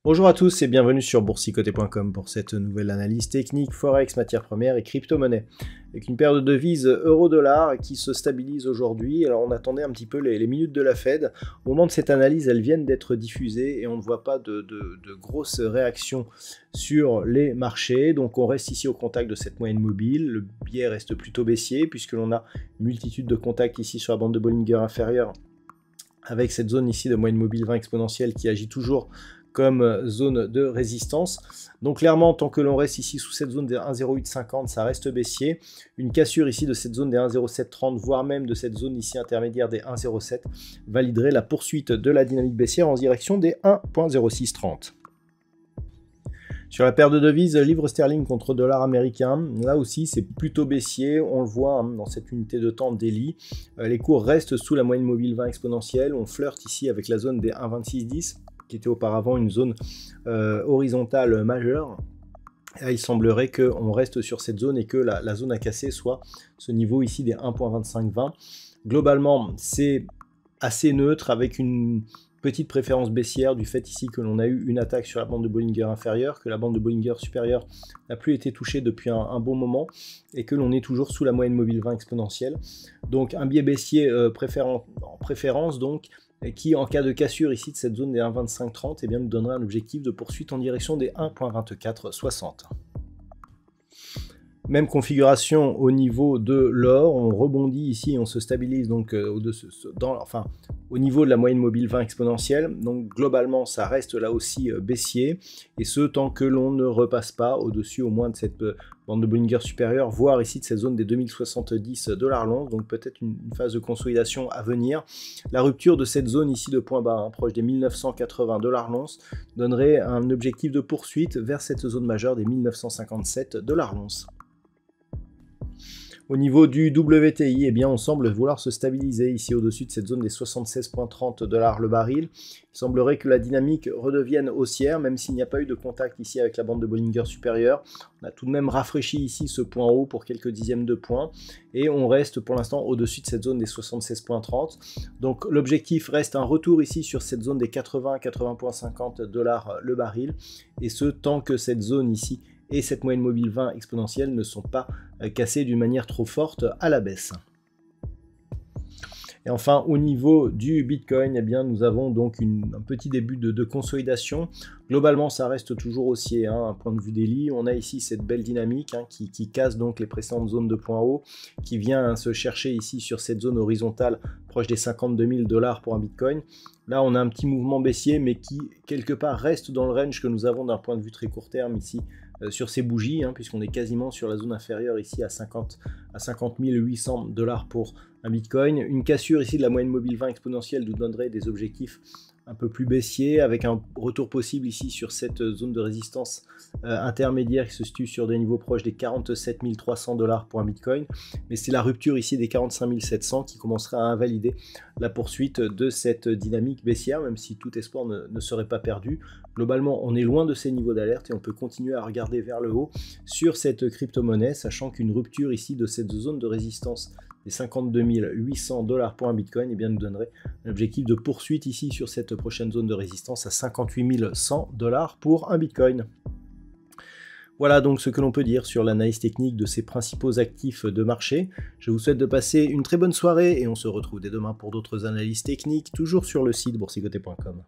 Bonjour à tous et bienvenue sur boursicoté.com pour cette nouvelle analyse technique Forex, matières premières et crypto-monnaies. Avec une paire de devises euro-dollar qui se stabilise aujourd'hui. Alors on attendait un petit peu les minutes de la Fed. Au moment de cette analyse, elles viennent d'être diffusées et on ne voit pas de grosses réactions sur les marchés. Donc on reste ici au contact de cette moyenne mobile. Le biais reste plutôt baissier puisque l'on a une multitude de contacts ici sur la bande de Bollinger inférieure avec cette zone ici de moyenne mobile 20 exponentielle qui agit toujours comme zone de résistance. Donc clairement, tant que l'on reste ici sous cette zone des 1,0850, ça reste baissier. Une cassure ici de cette zone des 1,0730, voire même de cette zone ici intermédiaire des 1,07, validerait la poursuite de la dynamique baissière en direction des 1,0630. Sur la paire de devises, livre sterling contre dollar américain, là aussi c'est plutôt baissier, on le voit dans cette unité de temps daily. Les cours restent sous la moyenne mobile 20 exponentielle, on flirte ici avec la zone des 1,2610, qui était auparavant une zone horizontale majeure. Et là, il semblerait qu'on reste sur cette zone et que la zone à casser soit ce niveau ici des 1,2520. Globalement, c'est assez neutre avec une petite préférence baissière du fait ici que l'on a eu une attaque sur la bande de Bollinger inférieure, que la bande de Bollinger supérieure n'a plus été touchée depuis un bon moment et que l'on est toujours sous la moyenne mobile 20 exponentielle. Donc un biais baissier en préférence donc, qui en cas de cassure ici de cette zone des 1,2530 eh bien, nous donnera un objectif de poursuite en direction des 1,2460. Même configuration au niveau de l'or, on rebondit ici, on se stabilise donc au niveau de la moyenne mobile 20 exponentielle. Donc globalement, ça reste là aussi baissier, et ce tant que l'on ne repasse pas au-dessus au moins de cette bande de Bollinger supérieure, voire ici de cette zone des 2070 $ l'once, donc peut-être une phase de consolidation à venir. La rupture de cette zone ici de point bas, proche des 1980 $ l'once, donnerait un objectif de poursuite vers cette zone majeure des 1957 $ l'once. Au niveau du WTI, eh bien, on semble vouloir se stabiliser ici au-dessus de cette zone des 76,30 $ le baril. Il semblerait que la dynamique redevienne haussière, même s'il n'y a pas eu de contact ici avec la bande de Bollinger supérieure. On a tout de même rafraîchi ici ce point haut pour quelques dixièmes de points, et on reste pour l'instant au-dessus de cette zone des 76,30. Donc l'objectif reste un retour ici sur cette zone des 80,50 $ le baril, et ce tant que cette zone ici et cette moyenne mobile 20 exponentielle ne sont pas cassées d'une manière trop forte à la baisse. Et enfin, au niveau du Bitcoin, eh bien, nous avons donc un petit début de consolidation. Globalement, ça reste toujours haussier, un point de vue daily. On a ici cette belle dynamique qui casse donc les précédentes zones de points hauts, qui vient se chercher ici sur cette zone horizontale proche des 52 000 $ pour un Bitcoin. Là, on a un petit mouvement baissier, mais qui, quelque part, reste dans le range que nous avons d'un point de vue très court terme ici, sur ces bougies, puisqu'on est quasiment sur la zone inférieure ici à 50 800 $ pour un Bitcoin. Une cassure ici de la moyenne mobile 20 exponentielle nous donnerait des objectifs un peu plus baissiers, avec un retour possible ici sur cette zone de résistance intermédiaire qui se situe sur des niveaux proches des 47 300 $ pour un Bitcoin. Mais c'est la rupture ici des 45 700 qui commencera à invalider la poursuite de cette dynamique baissière, même si tout espoir ne serait pas perdu. Globalement, on est loin de ces niveaux d'alerte et on peut continuer à regarder vers le haut sur cette crypto-monnaie, sachant qu'une rupture ici de cette zone de résistance des 52 800 $ pour un Bitcoin, eh bien, nous donnerait un objectif de poursuite ici sur cette prochaine zone de résistance à 58 100 $ pour un Bitcoin. Voilà donc ce que l'on peut dire sur l'analyse technique de ces principaux actifs de marché. Je vous souhaite de passer une très bonne soirée et on se retrouve dès demain pour d'autres analyses techniques, toujours sur le site boursicoté.com.